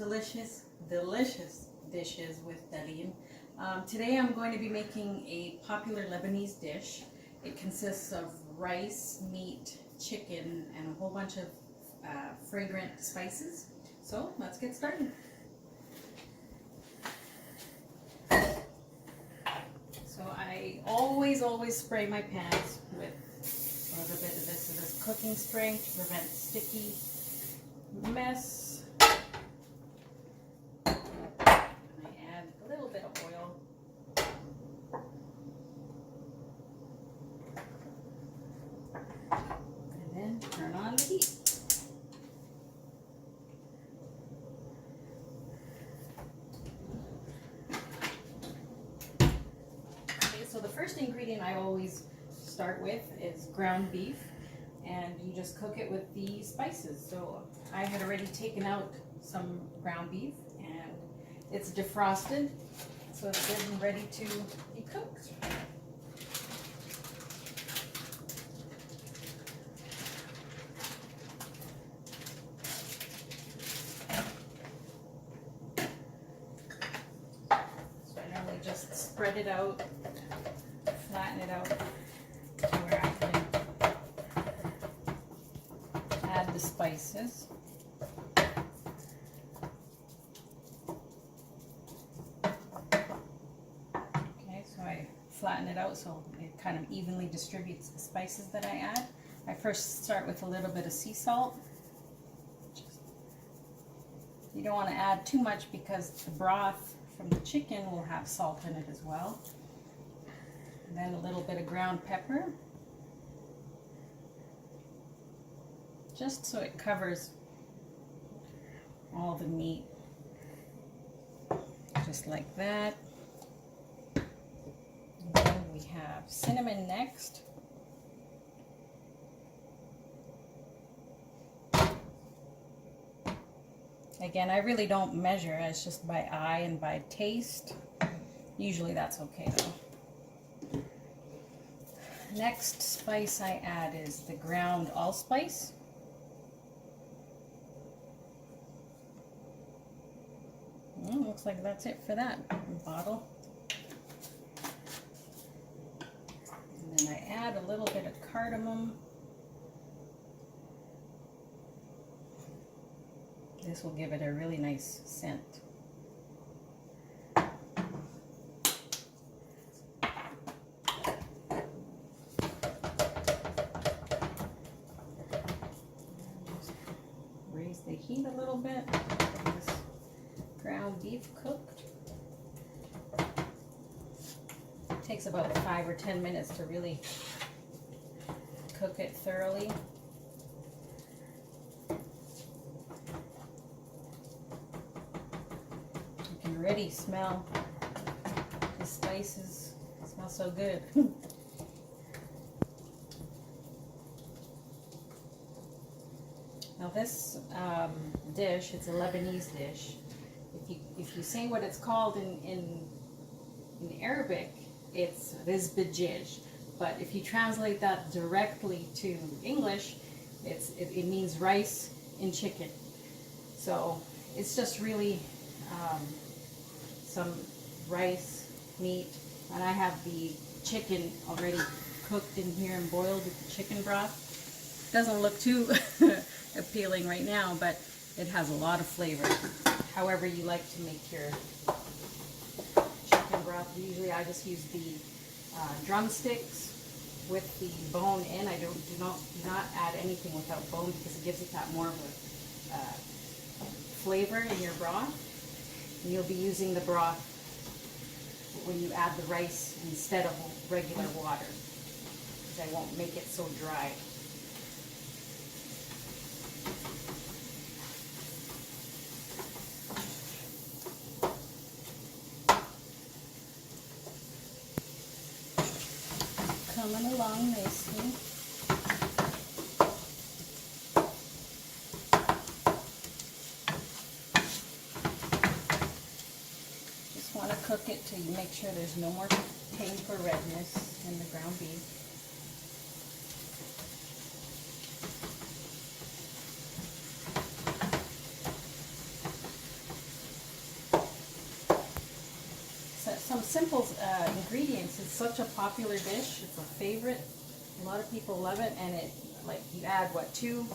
delicious, delicious dishes with Daleen. Today I'm going to be making a popular Lebanese dish. It consists of rice, meat, chicken, and a whole bunch of fragrant spices. So let's get started. So I always spray my pans with a little bit of this cooking spray to prevent sticky mess. I add a little bit of oil. And then turn on the heat. Okay, so the first ingredient I always start with is ground beef, and you just cook it with the spices. So I had already taken out some ground beef and it's defrosted, so it's good and ready to be cooked. So I normally just spread it out, flatten it out to where I can add the spices. Okay, so I flatten it out so it kind of evenly distributes the spices that I add. I first start with a little bit of sea salt. You don't want to add too much because the broth from the chicken will have salt in it as well. And then a little bit of ground pepper, just so it covers all the meat, just like that. And then we have cinnamon next. Again, I really don't measure, it's just by eye and by taste. Usually that's okay though. Next spice I add is the ground allspice. Looks like that's it for that bottle. And then I add a little bit of cardamom. This will give it a really nice scent. Raise the heat a little bit. Get this ground beef cooked. It takes about 5 or 10 minutes to really cook it thoroughly. You can already smell the spices. It smells so good. Now this dish, it's a Lebanese dish. If you say what it's called in Arabic, it's rizbijij. But if you translate that directly to English, it means rice and chicken. So it's just really some rice, meat, and I have the chicken already cooked in here and boiled with the chicken broth. Doesn't look too appealing right now, but it has a lot of flavor. However you like to make your chicken broth. Usually I just use the drumsticks with the bone in. I do not add anything without bone because it gives it that more of a flavor in your broth. And you'll be using the broth when you add the rice instead of regular water, because I won't make it so dry. Coming along nicely. Just want to cook it till you make sure there's no more pink or redness in the ground beef. simple ingredients. It's such a popular dish. It's a favorite. A lot of people love it, and it, like, you add what, two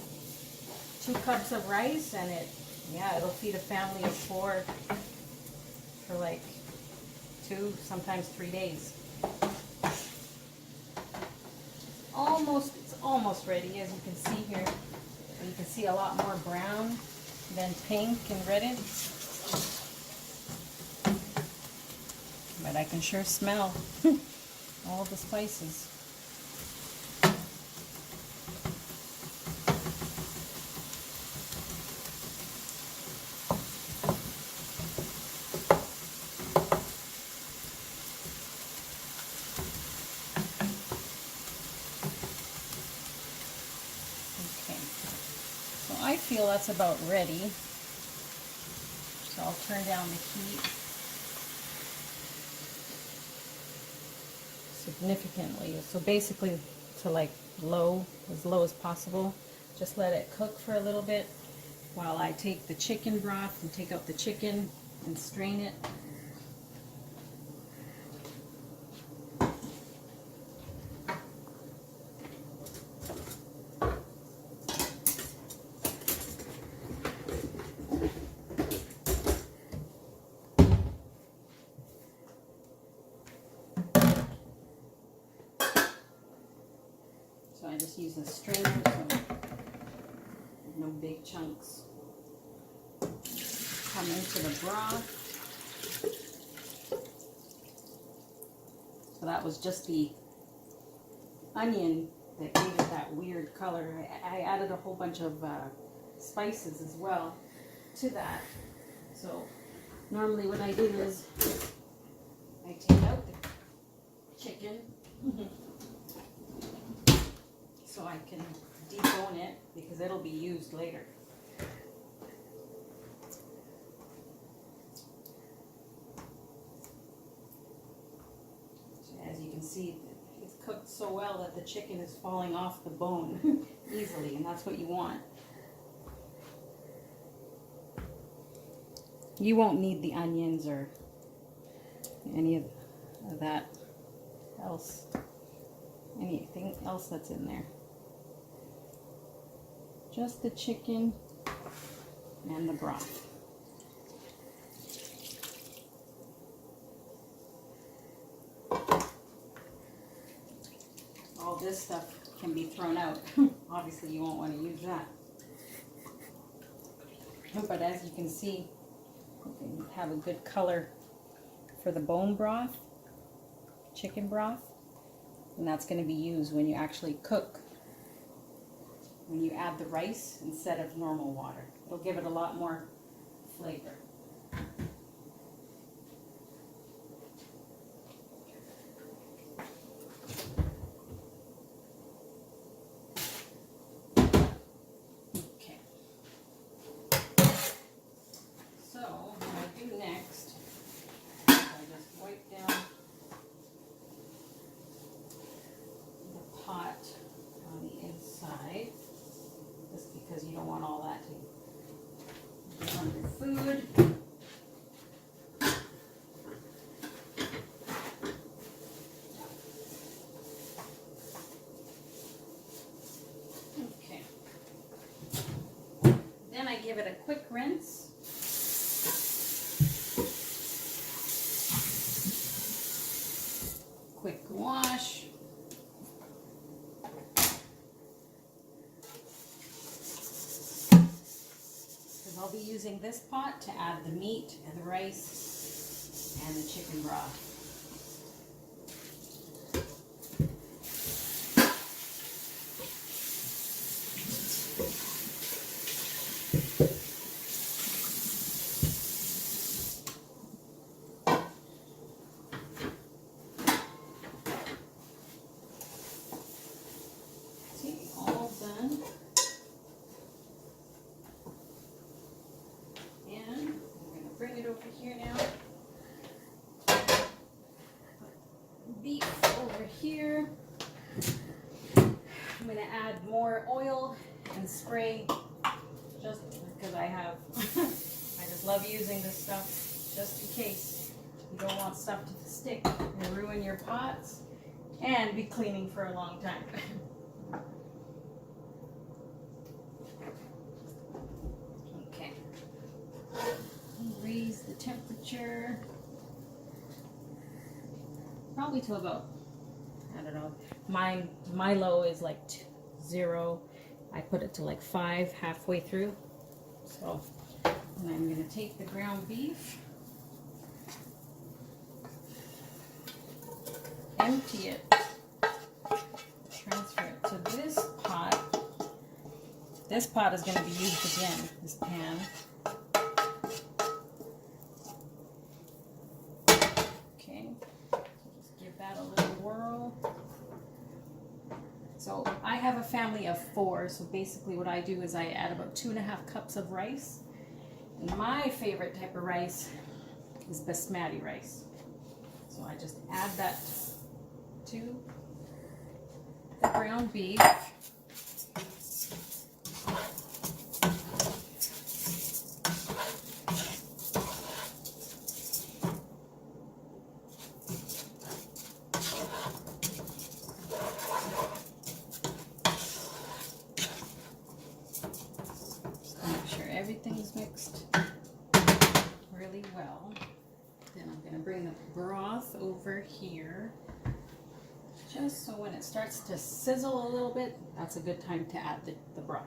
cups of rice, and it'll feed a family of 4 for like 2, sometimes 3 days. It's almost ready, as you can see here. You can see a lot more brown than pink and reddened. But I can sure smell all the spices. I feel that's about ready, so I'll turn down the heat significantly. So basically to like as low as possible. Just let it cook for a little bit while I take the chicken broth and take out the chicken and strain it. So I just use a strainer so no big chunks come into the broth. So that was just the onion that gave it that weird color. I added a whole bunch of spices as well to that. So normally what I do is I take out the chicken so I can debone it because it'll be used later. So as you can see, it's cooked so well that the chicken is falling off the bone easily, and that's what you want. You won't need the onions or any of that else, anything else that's in there. Just the chicken and the broth. All this stuff can be thrown out. Obviously you won't want to use that. But as you can see, you can have a good color for the bone broth, chicken broth, and that's going to be used when you actually cook. When you add the rice instead of normal water. It'll give it a lot more flavor. Okay. So what I do next, I just wipe down the pot on the inside. Because you don't want all that to get on your food. Okay. Then I give it a quick rinse. Quick wash. I'll be using this pot to add the meat and the rice and the chicken broth. See, all done. Bring it over here now. Beef over here. I'm going to add more oil and spray just because I just love using this stuff just in case. You don't want stuff to stick and ruin your pots and be cleaning for a long time. Okay. Raise the temperature. Probably to about, I don't know, my low is like 0. I put it to like 5 halfway through. So, and I'm going to take the ground beef, empty it, transfer it to this pot. This pot is going to be used again, this pan. Okay, so just give that a little whirl. So I have a family of 4, so basically what I do is I add about 2.5 cups of rice. And my favorite type of rice is basmati rice. So I just add that to the ground beef. Everything's mixed really well. Then I'm going to bring the broth over here, just so when it starts to sizzle a little bit, that's a good time to add the broth.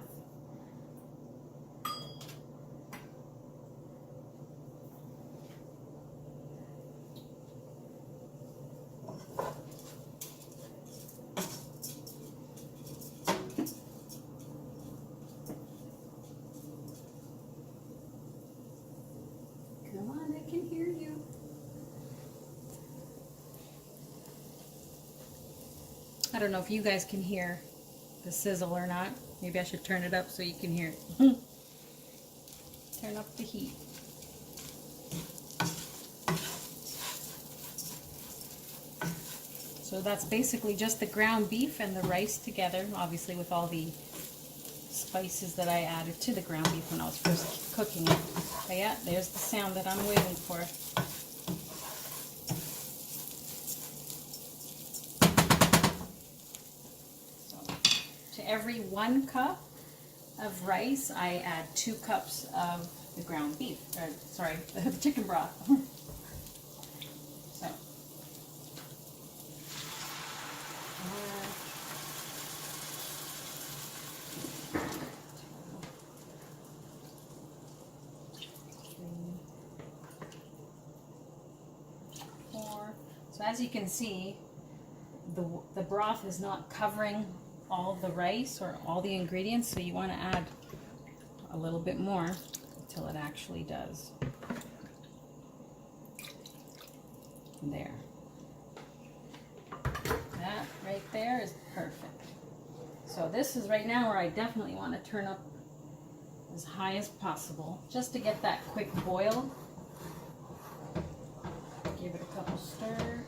Come on, I can hear you. I don't know if you guys can hear the sizzle or not. Maybe I should turn it up so you can hear it. Turn up the heat. So that's basically just the ground beef and the rice together, obviously with all the spices that I added to the ground beef when I was first cooking it. But yeah, there's the sound that I'm waiting for. So, to every 1 cup of rice, I add 2 cups of the ground beef, or sorry, the chicken broth. So, so as you can see, the broth is not covering all of the rice or all the ingredients, so you want to add a little bit more until it actually does. There. That right there is perfect. So this is right now where I definitely want to turn up as high as possible, just to get that quick boil. Give it a couple stir.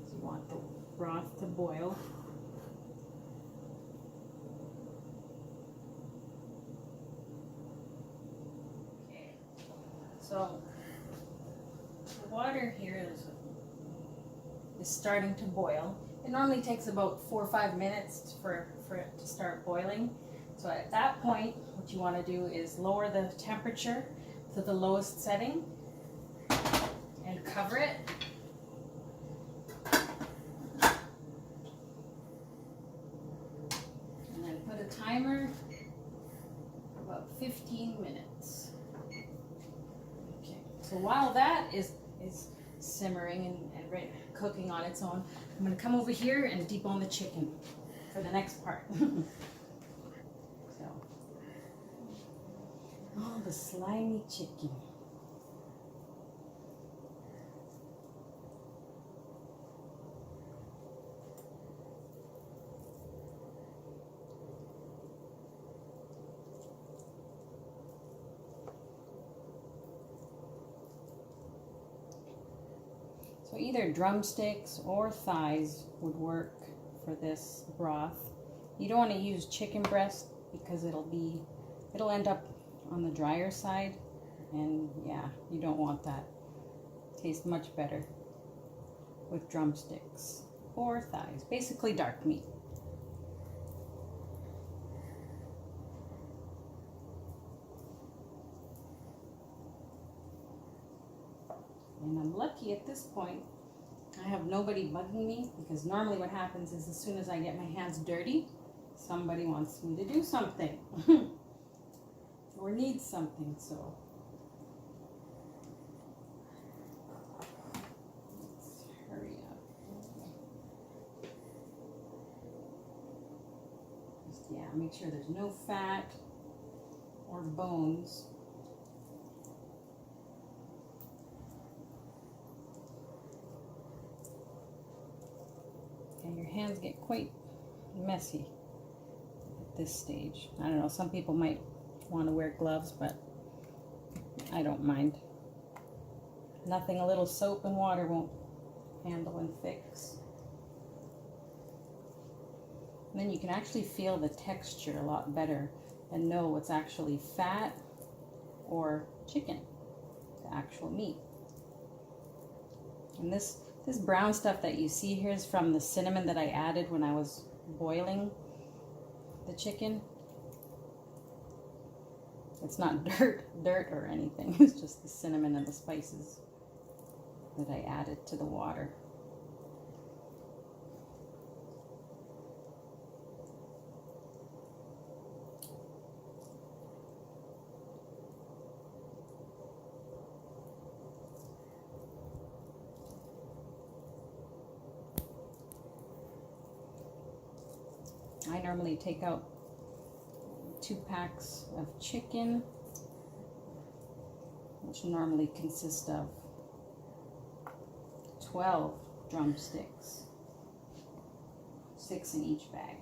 So you want the broth to boil. Okay. So the water here is starting to boil. It normally takes about 4 or 5 minutes for it to start boiling. So at that point, what you want to do is lower the temperature to the lowest setting and cover it. And then put a timer for about 15 minutes. Okay. So while that is simmering and cooking on its own, I'm going to come over here and debone the chicken for the next part. So, oh, the slimy chicken. So either drumsticks or thighs would work for this broth. You don't want to use chicken breast because it'll end up on the drier side, and yeah, you don't want that. Tastes much better with drumsticks or thighs, basically dark meat. And I'm lucky at this point, I have nobody bugging me, because normally what happens is as soon as I get my hands dirty, somebody wants me to do something or needs something, so let's hurry up. Just, yeah, make sure there's no fat or bones. And your hands get quite messy at this stage. I don't know, some people might want to wear gloves, but I don't mind. Nothing a little soap and water won't handle and fix. And then you can actually feel the texture a lot better and know what's actually fat or chicken, the actual meat. And this brown stuff that you see here is from the cinnamon that I added when I was boiling the chicken. It's not dirt or anything. It's just the cinnamon and the spices that I added to the water. I normally take out 2 packs of chicken, which normally consist of 12 drumsticks, 6 in each bag.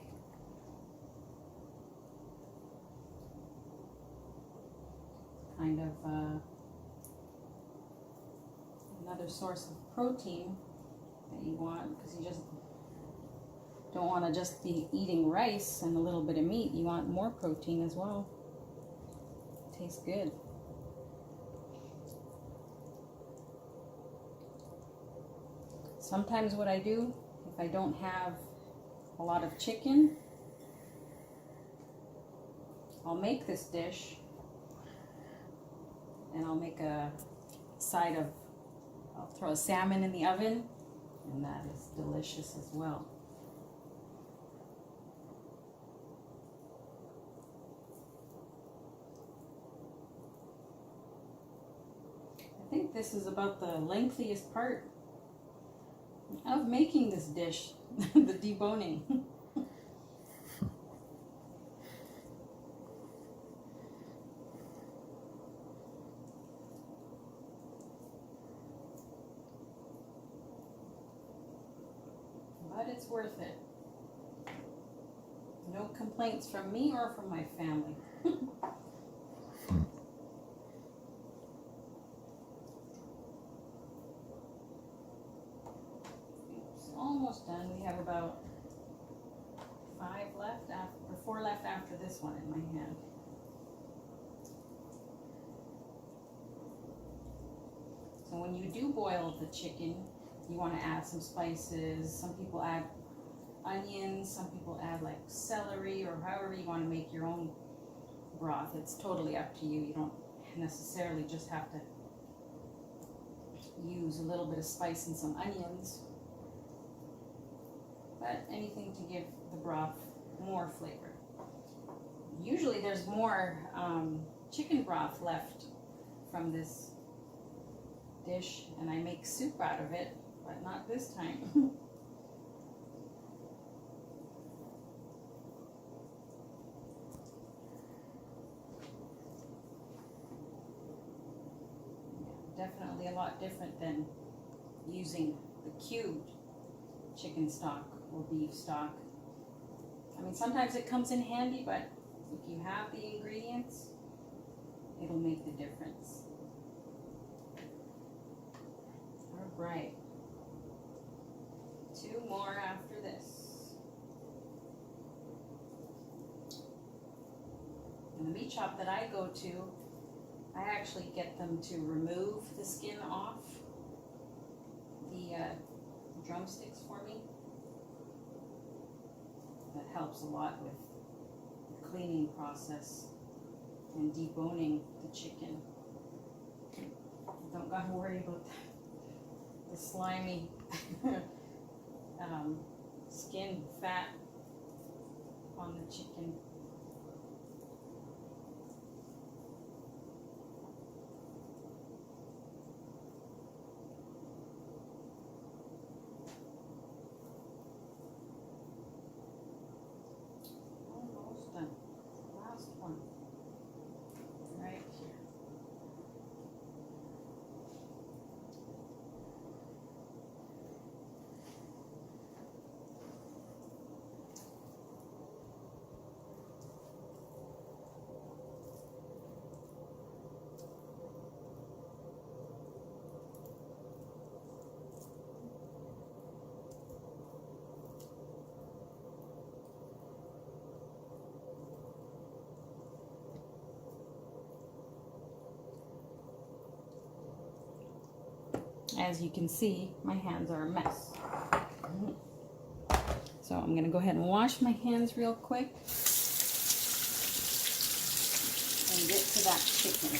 Kind of another source of protein that you want, because you just don't want to just be eating rice and a little bit of meat. You want more protein as well. It tastes good. Sometimes what I do, if I don't have a lot of chicken, I'll make this dish and I'll make a side of, I'll throw a salmon in the oven, and that is delicious as well. I think this is about the lengthiest part of making this dish, the deboning. But it's worth it. No complaints from me or from my family. Almost done. We have about 5 left, or 4 left after this one in my hand. So when you do boil the chicken, you want to add some spices. Some people add onions, some people add like celery, or however you want to make your own broth. It's totally up to you. You don't necessarily just have to use a little bit of spice and some onions, but anything to give the broth more flavor. Usually there's more chicken broth left from this dish, and I make soup out of it, but not this time. Definitely a lot different than using the cubed chicken stock or beef stock. I mean, sometimes it comes in handy, but if you have the ingredients, it'll make the difference. All right, 2 more after this. In the meat shop that I go to, I actually get them to remove the skin off the drumsticks for me. That helps a lot with the cleaning process and deboning the chicken. Don't gotta worry about the slimy skin fat on the chicken. Almost done. Last one. Right here. As you can see, my hands are a mess. So I'm gonna go ahead and wash my hands real quick and get to that chicken.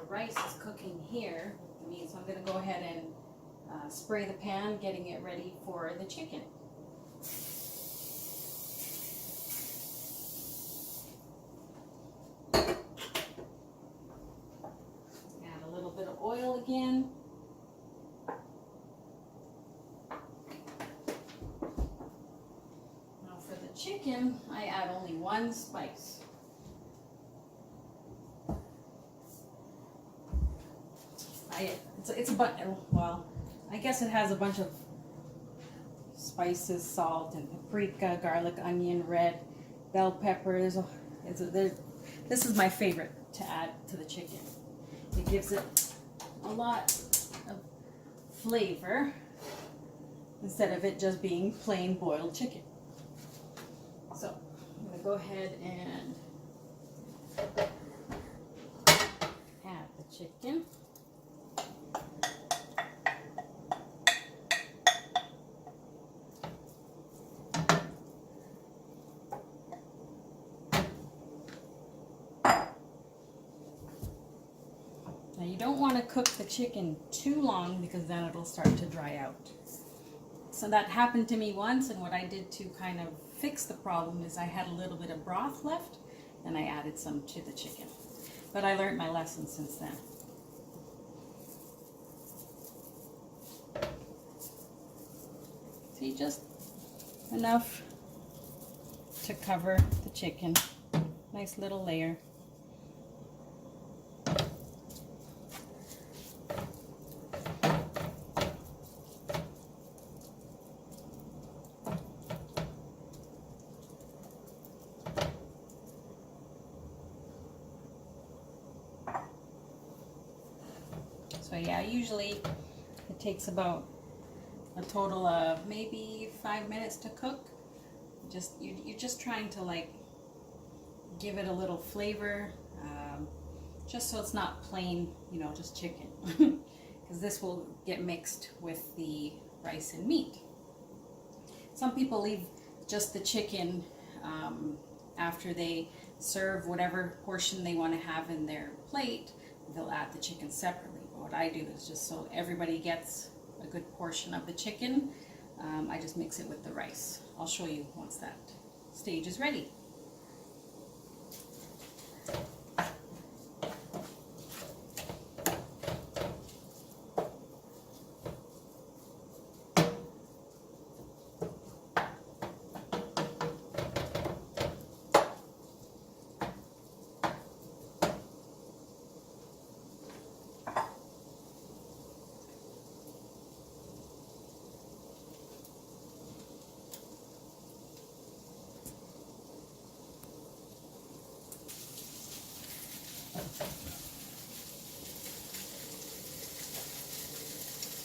Rice is cooking here with me, so I'm going to go ahead and spray the pan, getting it ready for the chicken. Add a little bit of oil again. Now for the chicken, I add only one spice. It's a bunch. Well, I guess it has a bunch of spices, salt, and paprika, garlic, onion, red, bell peppers. This is my favorite to add to the chicken. It gives it a lot of flavor instead of it just being plain boiled chicken. So I'm gonna go ahead and add the chicken. Now you don't want to cook the chicken too long because then it'll start to dry out. So that happened to me once, and what I did to kind of fix the problem is I had a little bit of broth left and I added some to the chicken. But I learned my lesson since then. See, just enough to cover the chicken. Nice little layer. So yeah, usually it takes about a total of maybe 5 minutes to cook. You're just trying to like give it a little flavor, just so it's not plain, just chicken, because this will get mixed with the rice and meat. Some people leave just the chicken after they serve whatever portion they want to have in their plate. They'll add the chicken separately. But what I do is just so everybody gets a good portion of the chicken, I just mix it with the rice. I'll show you once that stage is ready.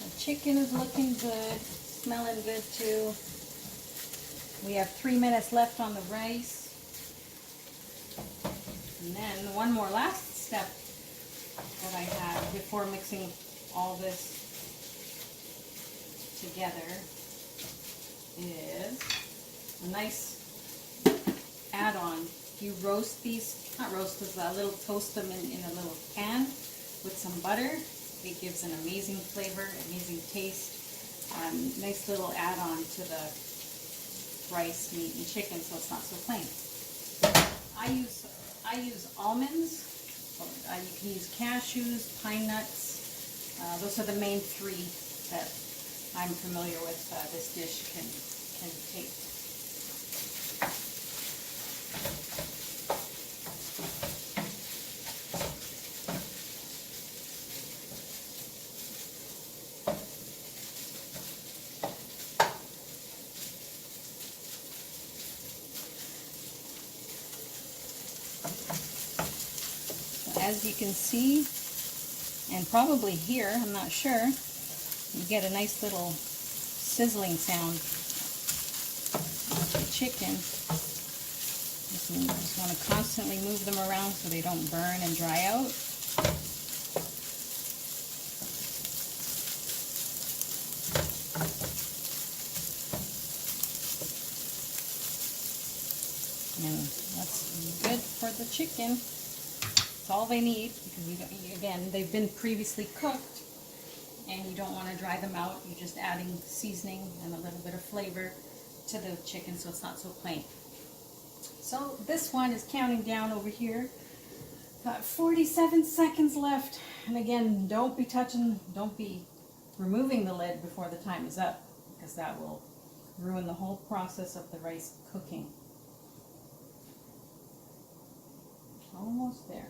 The chicken is looking good, smelling good too. We have 3 minutes left on the rice. And then one more last step that I have before mixing all this together is a nice add-on. You roast these, not roast, a little toast them in a little pan with some butter. It gives an amazing flavor, amazing taste. Nice little add-on to the rice, meat, and chicken, so it's not so plain. I use almonds. You can use cashews, pine nuts. Those are the main three that I'm familiar with. This dish can take. As you can see, and probably hear, I'm not sure, you get a nice little sizzling sound of the chicken. You just want to constantly move them around so they don't burn and dry out. And that's good for the chicken. That's all they need, because again, they've been previously cooked and you don't want to dry them out. You're just adding seasoning and a little bit of flavor to the chicken so it's not so plain. So this one is counting down over here. Got 47 seconds left. And again, don't be removing the lid before the time is up, because that will ruin the whole process of the rice cooking. Almost there.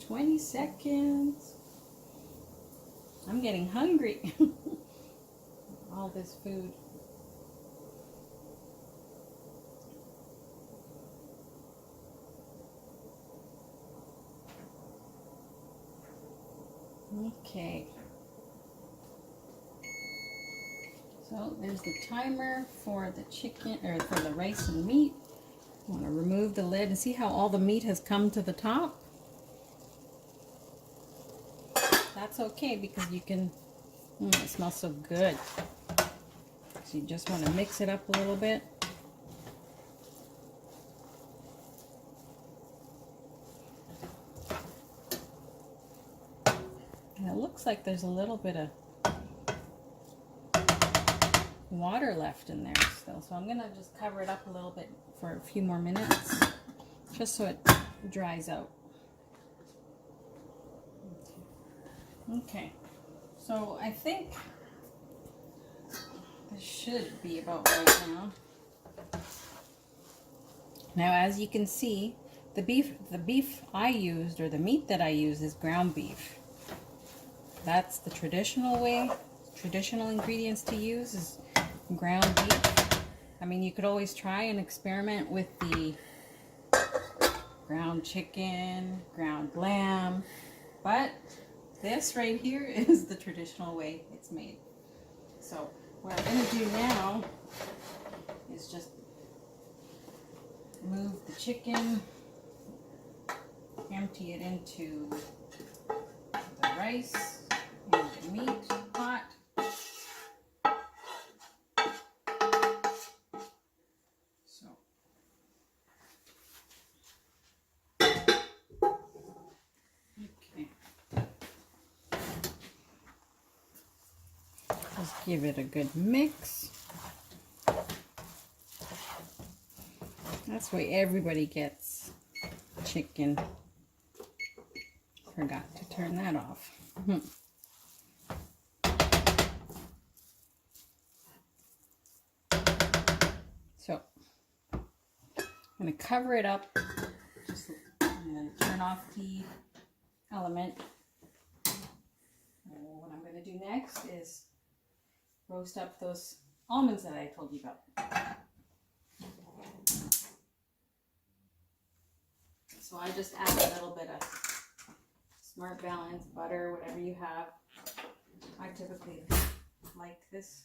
"20 seconds. I'm getting hungry. All this food. Okay. So there's the timer for the chicken, or for the rice and meat. I want to remove the lid and see how all the meat has come to the top. That's okay, because you can, it smells so good. So you just want to mix it up a little bit. And it looks like there's a little bit of water left in there still. So I'm going to just cover it up a little bit for a few more minutes, just so it dries out. Okay, so I think this should be about right now. Now, as you can see, the beef I used, or the meat that I use, is ground beef. That's the traditional way, traditional ingredients to use is ground beef. I mean, you could always try and experiment with the ground chicken, ground lamb, but this right here is the traditional way it's made. So what I'm going to do now is just move the chicken, empty it into the rice and the meat pot. So just give it a good mix. That's why everybody gets chicken. Forgot to turn that off. So I'm going to cover it up, and then turn off the element. to do next is roast up those almonds that I told you about. So I just add a little bit of Smart Balance butter, whatever you have. I typically like this.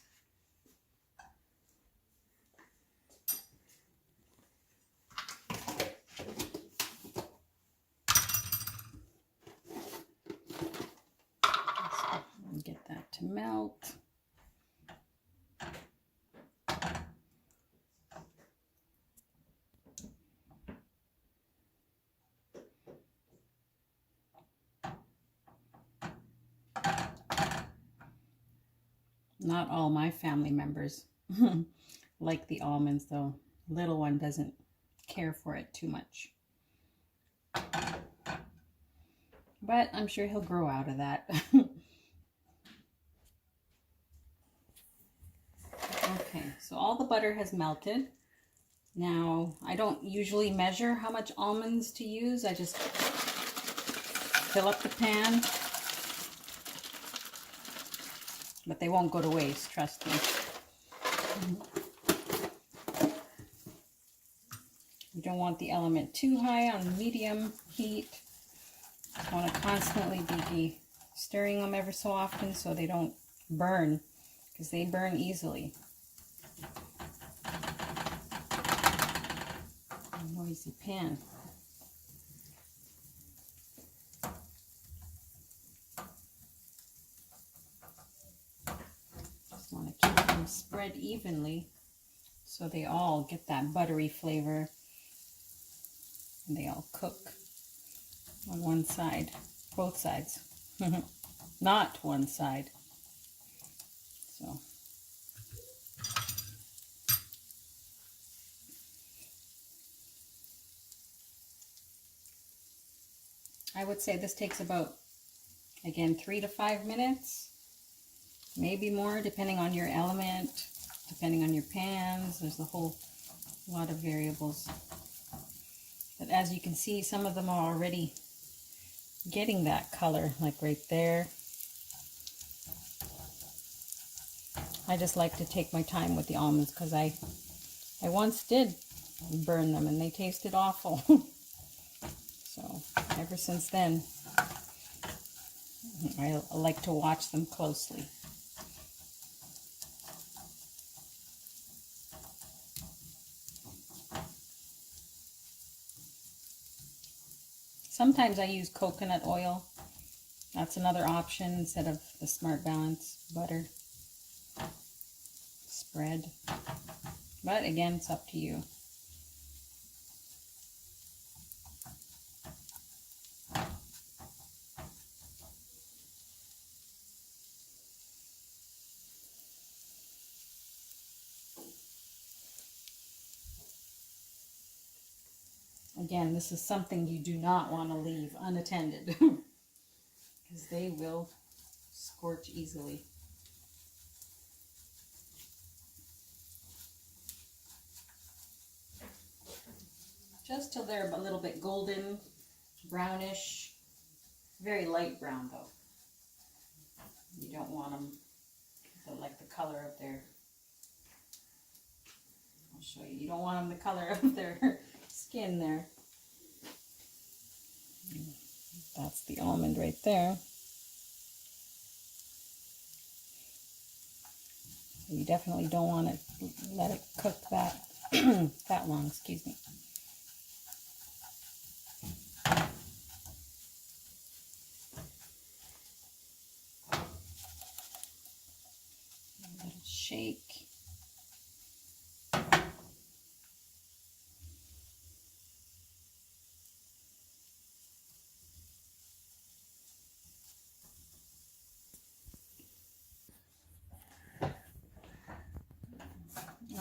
Get that to melt. Not all my family members like the almonds, though. Little one doesn't care for it too much. But I'm sure he'll grow out of that. Okay, so all the butter has melted. Now, I don't usually measure how much almonds to use. I just fill up the pan. But they won't go to waste, trust me. You don't want the element too high on medium heat. You want to constantly be stirring them ever so often so they don't burn, because they burn easily. Noisy pan. Just want to keep them spread evenly so they all get that buttery flavor and they all cook on one side, both sides, not one side. So I would say this takes about, again, 3 to 5 minutes, maybe more, depending on your element, depending on your pans. There's a whole lot of variables. But as you can see, some of them are already getting that color, like right there. I just like to take my time with the almonds because I once did burn them and they tasted awful. So ever since then, I like to watch them closely. Sometimes I use coconut oil. That's another option instead of the Smart Balance butter spread. But again, it's up to you. Again, this is something you do not want to leave unattended because they will scorch easily. Just till they're a little bit golden, brownish, very light brown though. You don't want them to like the color of their, I'll show you, you don't want them the color of their skin there. That's the almond right there. You definitely don't want to let it cook that that long, excuse me. Let it shake.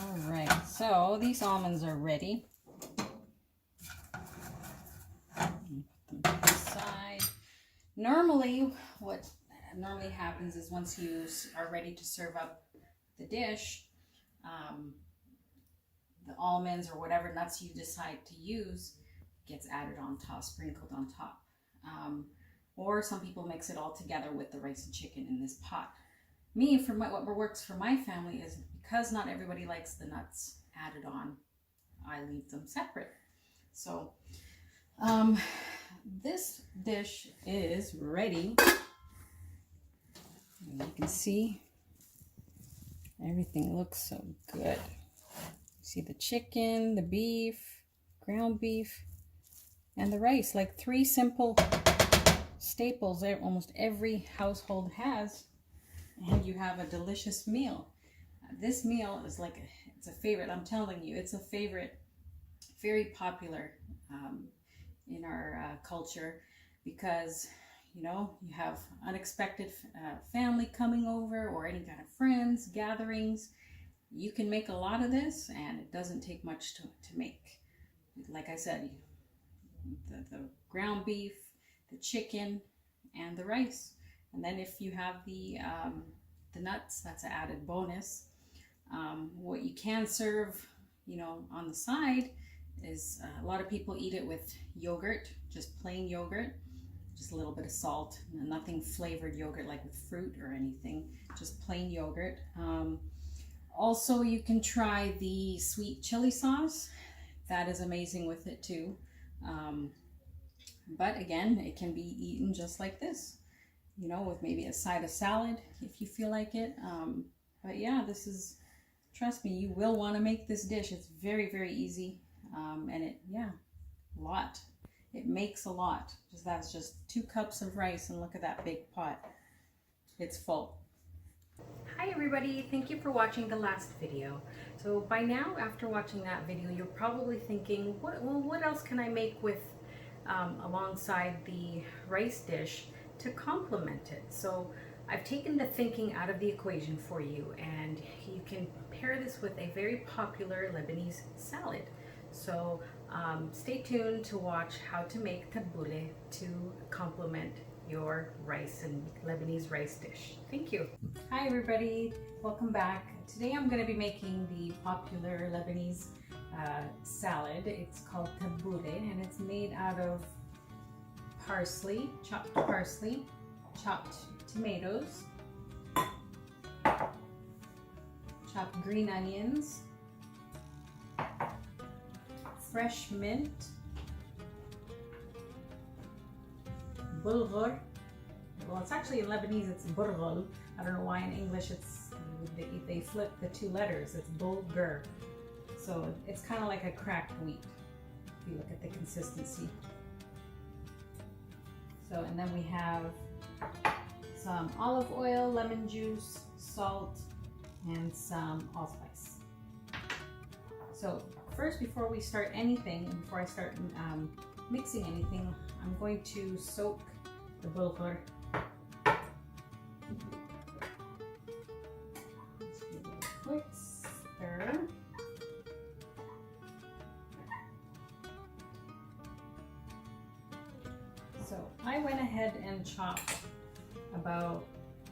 Alright, so these almonds are ready. Put them to the side. Normally, what normally happens is once you are ready to serve up the dish, the almonds or whatever nuts you decide to use gets added on top, sprinkled on top. or some people mix it all together with the rice and chicken in this pot. Me, for what works for my family is because not everybody likes the nuts added on, I leave them separate. So this dish is ready. And you can see everything looks so good. See the chicken, the beef, ground beef, and the rice, like 3 simple staples that almost every household has, and you have a delicious meal. This meal is like, it's a favorite. I'm telling you, it's a favorite, very popular in our culture, because you know, you have unexpected family coming over or any kind of friends, gatherings. You can make a lot of this and it doesn't take much to make. Like I said, the ground beef, the chicken, and the rice. And then if you have the nuts, that's an added bonus. What you can serve, you know, on the side is a lot of people eat it with yogurt, just plain yogurt, just a little bit of salt, nothing flavored yogurt like with fruit or anything, just plain yogurt. Also, you can try the sweet chili sauce. That is amazing with it too. But again, it can be eaten just like this, you know, with maybe a side of salad if you feel like it. But yeah, this is, trust me, you will want to make this dish. It's very, very easy. And it, yeah, a lot. It makes a lot. That's just 2 cups of rice, and look at that big pot. It's full. Hi everybody, thank you for watching the last video. So by now, after watching that video, you're probably thinking, what else can I make with alongside the rice dish to complement it? So I've taken the thinking out of the equation for you, and you can pair this with a very popular Lebanese salad. So stay tuned to watch how to make tabbouleh to complement your rice and Lebanese rice dish. Thank you. Hi everybody, welcome back. Today I'm going to be making the popular Lebanese salad. It's called tabbouleh, and it's made out of parsley, chopped tomatoes, chopped green onions, fresh mint, bulgur. Well, it's actually in Lebanese it's burghul. I don't know why in English it's they flip the 2 letters. It's bulgur. So it's kind of like a cracked wheat if you look at the consistency. So, and then we have some olive oil, lemon juice, salt, and some allspice. So first, before we start anything, before I start mixing anything, I'm going to soak the bulgur. Just give it a quick stir. So I went ahead and chopped about,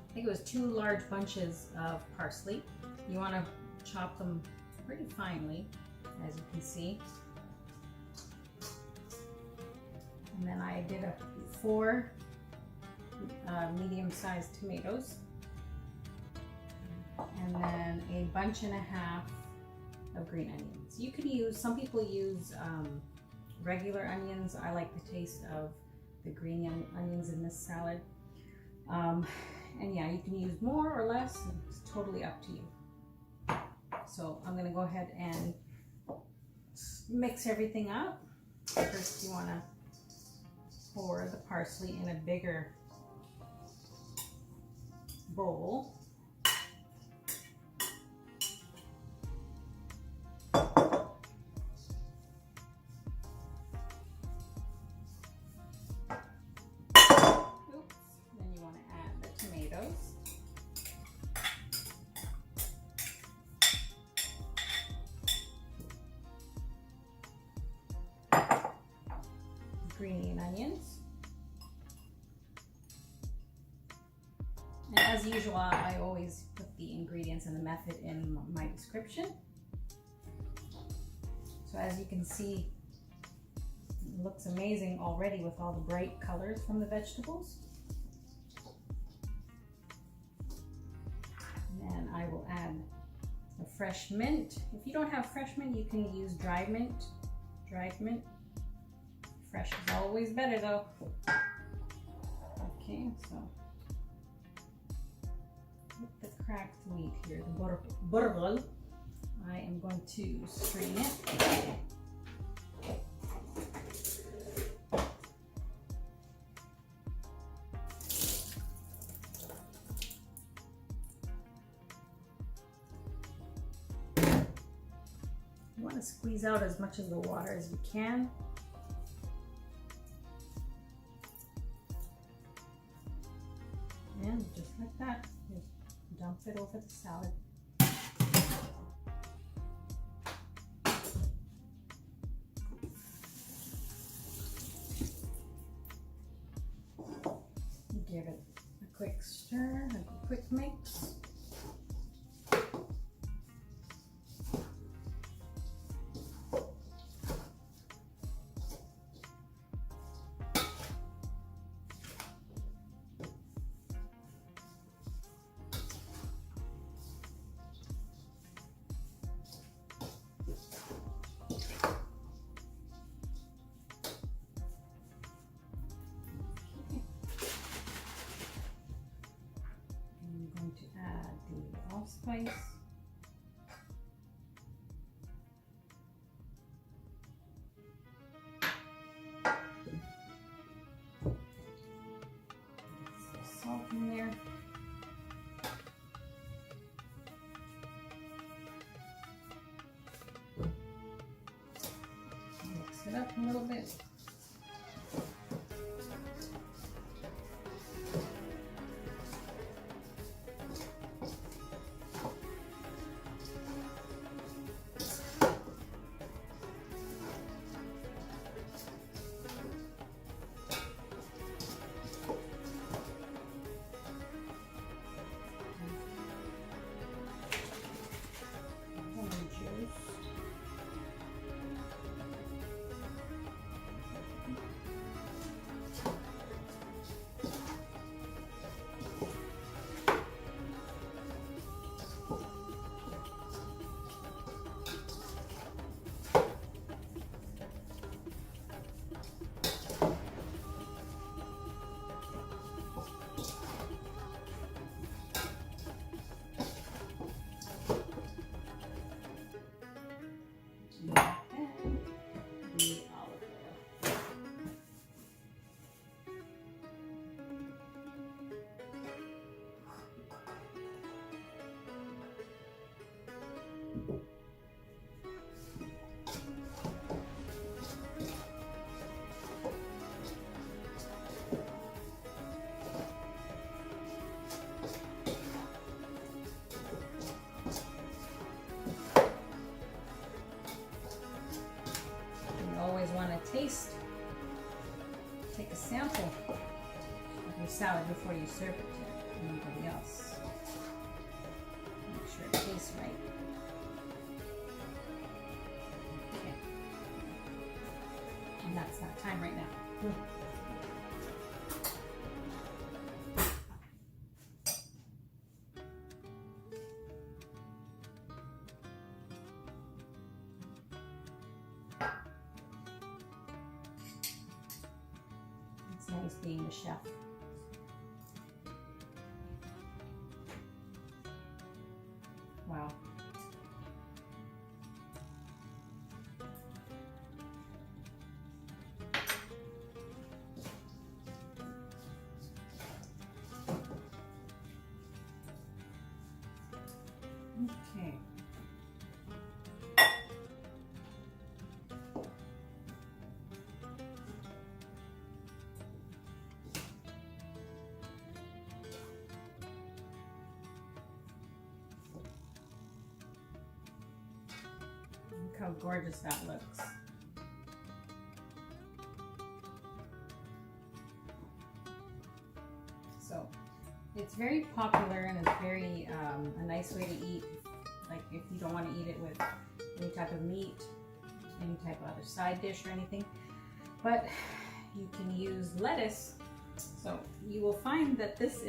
I think it was 2 large bunches of parsley. You want to chop them pretty finely, as you can see. And then I did 4 medium-sized tomatoes, and then a bunch and a half of green onions. You could use, some people use regular onions. I like the taste of the green onions in this salad. And yeah, you can use more or less. It's totally up to you. So I'm going to go ahead and mix everything up. First, you want to pour the parsley in a bigger bowl. Then you want to add the tomatoes. Green onions. And as usual, I always put the ingredients and the method in my description. So as you can see, It looks amazing already with all the bright colors from the vegetables. And then I will add the fresh mint. If you don't have fresh mint, you can use dried mint. Dried mint. Fresh is always better though. Okay, so with the cracked wheat here, the burgal, I am going to strain it. You want to squeeze out as much of the water as you can. And just like that, just dump it over the salad. Give it a quick stir, a quick mix. To add the allspice. Some salt in there. Mix it up a little bit. Taste. Take a sample of your salad before you serve it to anybody else. Make sure it tastes right. Okay. And that's not time right now. Nice being the chef. Wow. Okay. Look how gorgeous that looks. So it's very popular and it's very a nice way to eat. Like if you don't want to eat it with any type of meat, any type of other side dish or anything, but you can use lettuce. So you will find that this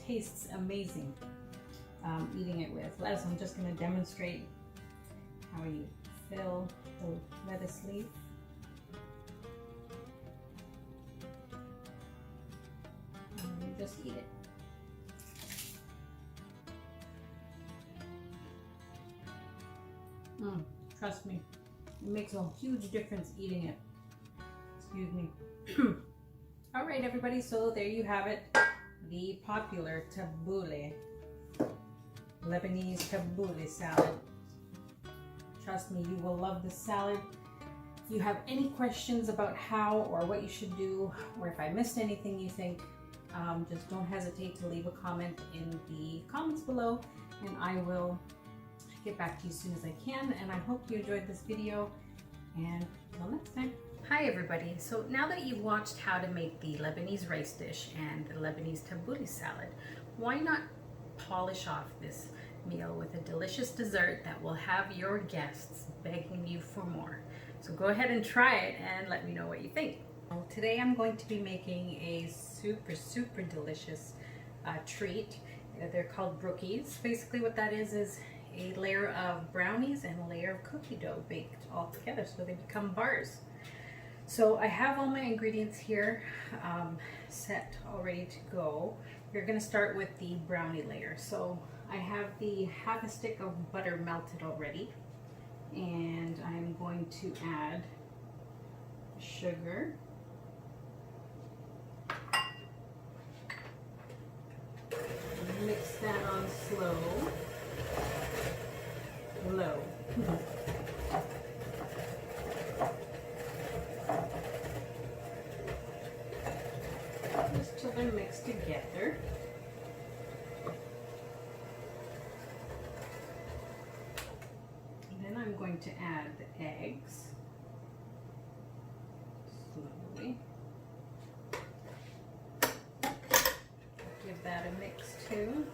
tastes amazing eating it with lettuce. I'm just going to demonstrate how you fill the lettuce leaf. And you just eat it. Trust me, it makes a huge difference eating it. Excuse me. All right, everybody, so there you have it. The popular tabbouleh, Lebanese tabbouleh salad. Trust me, you will love this salad. If you have any questions about how or what you should do, or if I missed anything you think, just don't hesitate to leave a comment in the comments below, and I will get back to you as soon as I can. And I hope you enjoyed this video, and until next time. Hi everybody, so now that you've watched how to make the Lebanese rice dish and the Lebanese tabbouleh salad, why not polish off this meal with a delicious dessert that will have your guests begging you for more. So go ahead and try it and let me know what you think. Well, today I'm going to be making a super delicious treat. They're called brookies. Basically what that is a layer of brownies and a layer of cookie dough baked all together so they become bars. So I have all my ingredients here set all ready to go. You're going to start with the brownie layer. So I have the half a stick of butter melted already, and I'm going to add sugar, mix that on low. Just till they're mixed together. And then I'm going to add the eggs slowly. Give that a mix too.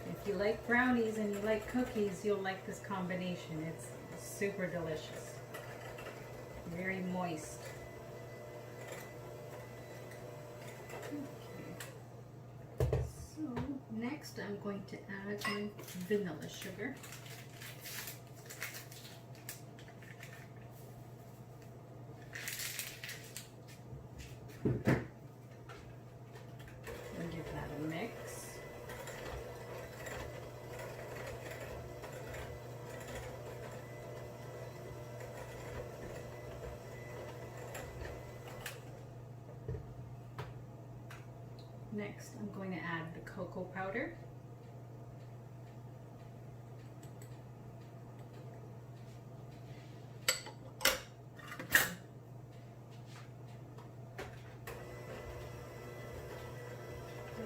If you like brownies and you like cookies, you'll like this combination. It's super delicious. Very moist. Okay. So next I'm going to add my vanilla sugar. And give that a mix. Next, I'm going to add the cocoa powder.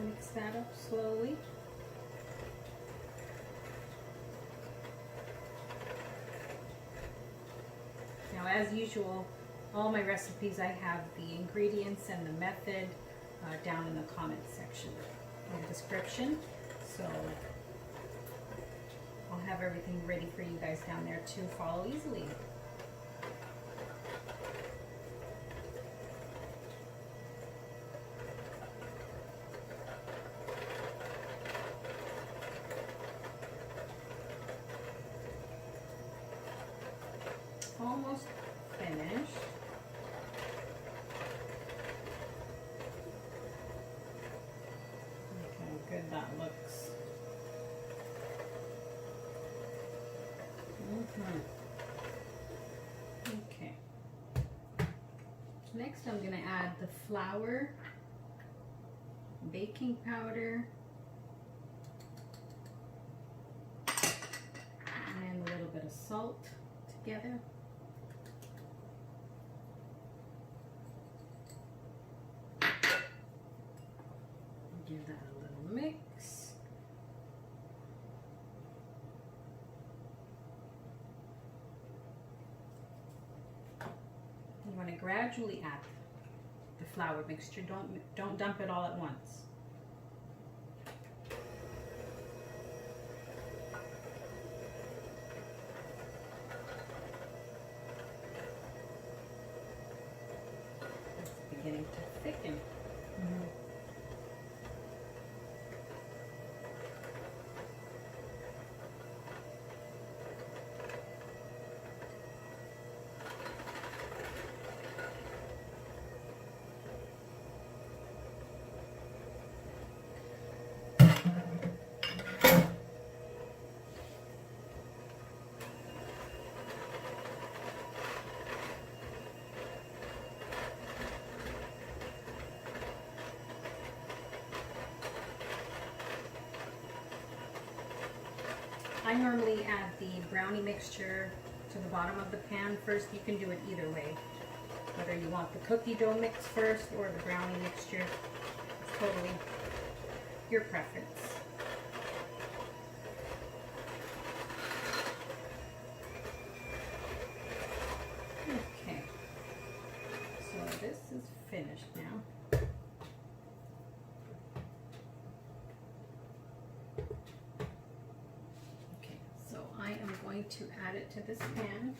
Mix that up slowly. Now, as usual, all my recipes, I have the ingredients and the method down in the comments section in the description, so I'll have everything ready for you guys down there to follow easily. Almost finished. Good that looks. Okay. Next I'm going to add the flour, baking powder, and a little bit of salt together. Give that a little mix. You want to gradually add the flour mixture. Don't dump it all at once. It's beginning to thicken. I normally add the brownie mixture to the bottom of the pan first. You can do it either way. Whether you want the cookie dough mix first or the brownie mixture. It's totally your preference. Okay, so this is finished now. I am going to add it to this pan.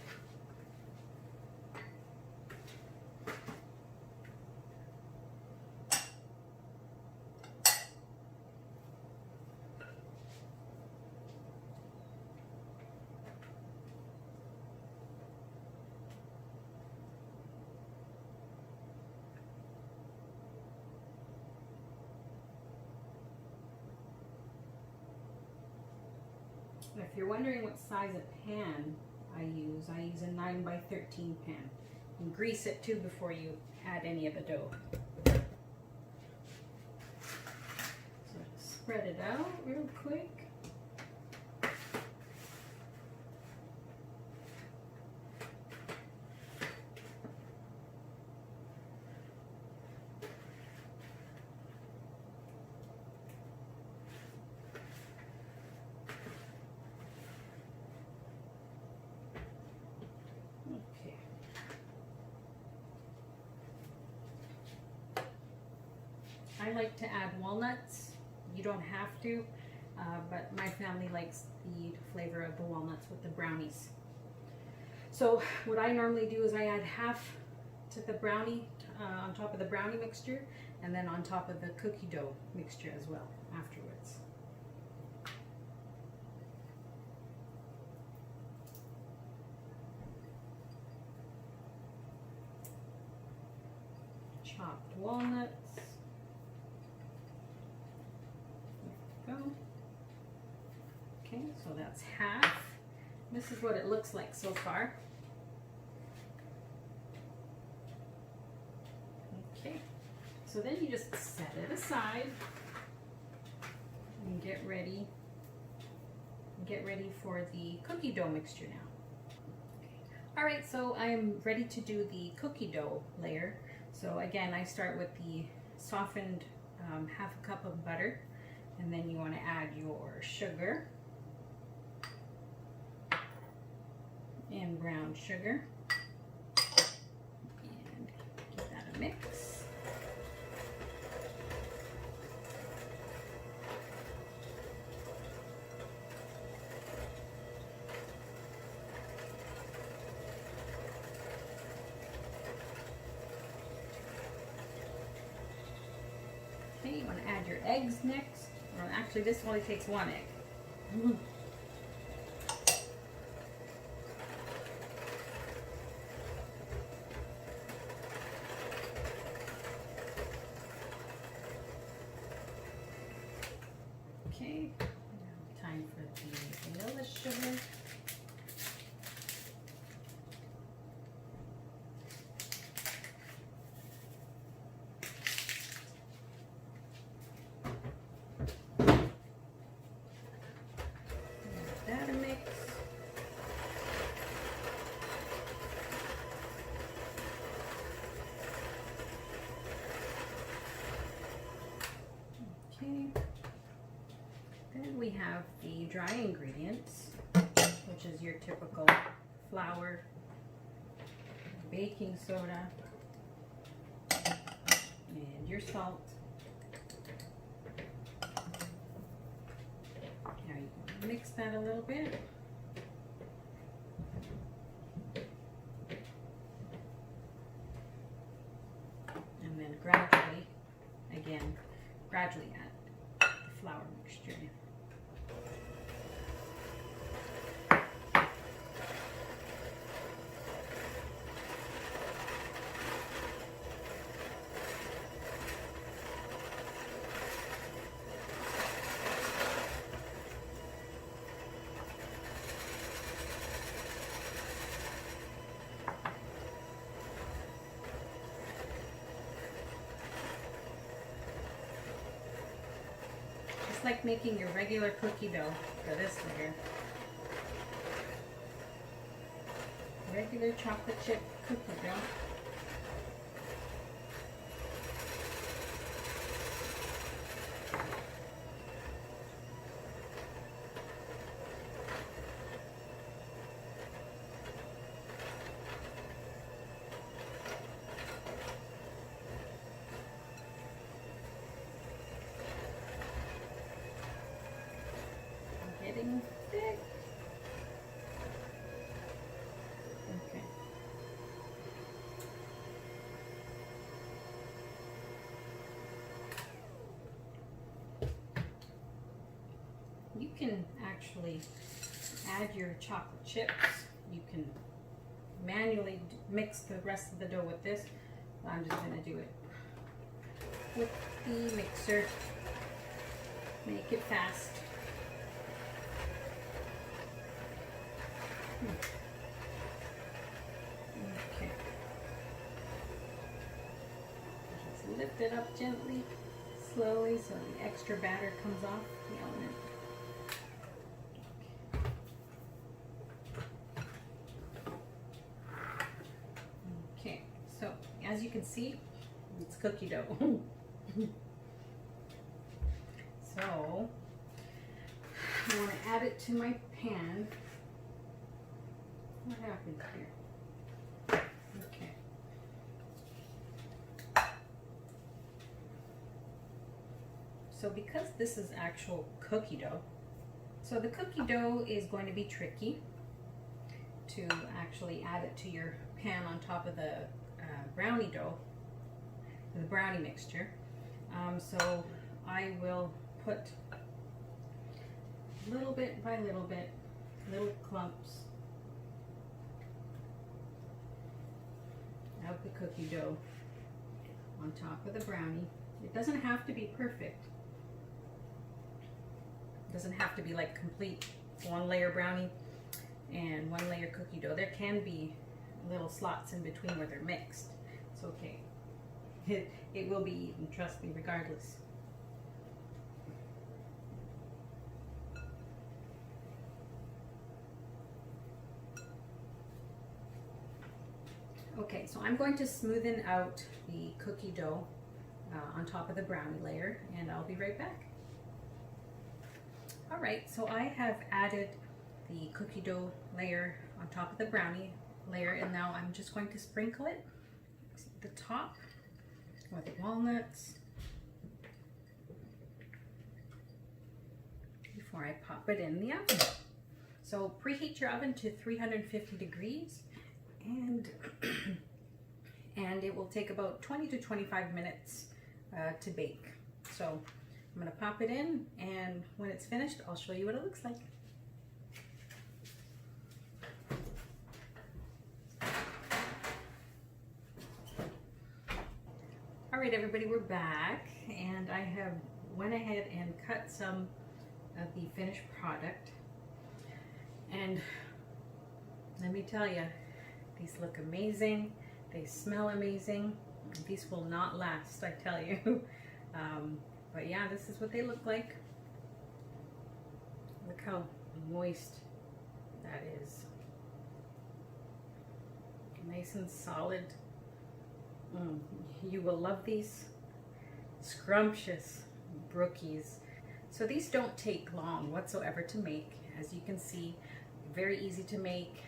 If you're wondering what size of pan I use a 9 by 13 pan. And grease it too before you add any of the dough. So just spread it out real quick. I like to add walnuts. You don't have to, but my family likes the flavor of the walnuts with the brownies. So what I normally do is I add half to the brownie, on top of the brownie mixture, and then on top of the cookie dough mixture as well afterwards. Chopped walnuts. Go. Okay, so that's half. This is what it looks like so far. Okay, so then you just set it aside and get ready for the cookie dough mixture now. All right, so I am ready to do the cookie dough layer. So again, I start with the softened half a cup of butter. And then you want to add your sugar and brown sugar and give that a mix. Okay, you want to add your eggs next. Well, actually, this only takes one egg. Okay, now time for the vanilla sugar. Then we have the dry ingredients, which is your typical flour, baking soda, and your salt. Now you can mix that a little bit. And then gradually add the flour mixture in. Just like making your regular cookie dough for this layer. Regular chocolate chip cookie dough. Getting thick. Okay. You can actually add your chocolate chips. You can manually mix the rest of the dough with this. I'm just going to do it with the mixer. Make it fast. Okay. Just lift it up gently, slowly, so the extra batter comes off the element. Okay, so as you can see, it's cookie dough. So I want to add it to my pan. What happened here? Okay. So because this is actual cookie dough, so the cookie dough is going to be tricky to actually add it to your pan on top of the brownie dough, the brownie mixture. So I will put little bit by little bit, little clumps of the cookie dough on top of the brownie. It doesn't have to be perfect. It doesn't have to be like complete one layer brownie and one layer cookie dough. There can be little slots in between where they're mixed. It's okay. It will be eaten, trust me, regardless. Okay, so I'm going to smoothen out the cookie dough on top of the brownie layer, and I'll be right back. All right, so I have added the cookie dough layer on top of the brownie layer, and now I'm just going to sprinkle it at the top with walnuts before I pop it in the oven. So preheat your oven to 350 degrees. And it will take about 20 to 25 minutes to bake. So I'm going to pop it in, and when it's finished, I'll show you what it looks like. All right, everybody, we're back, and I have went ahead and cut some of the finished product. And let me tell you, these look amazing. They smell amazing. These will not last, I tell you. But yeah, this is what they look like. Look how moist that is. Nice and solid. You will love these scrumptious brookies. So these don't take long whatsoever to make. As you can see, very easy to make.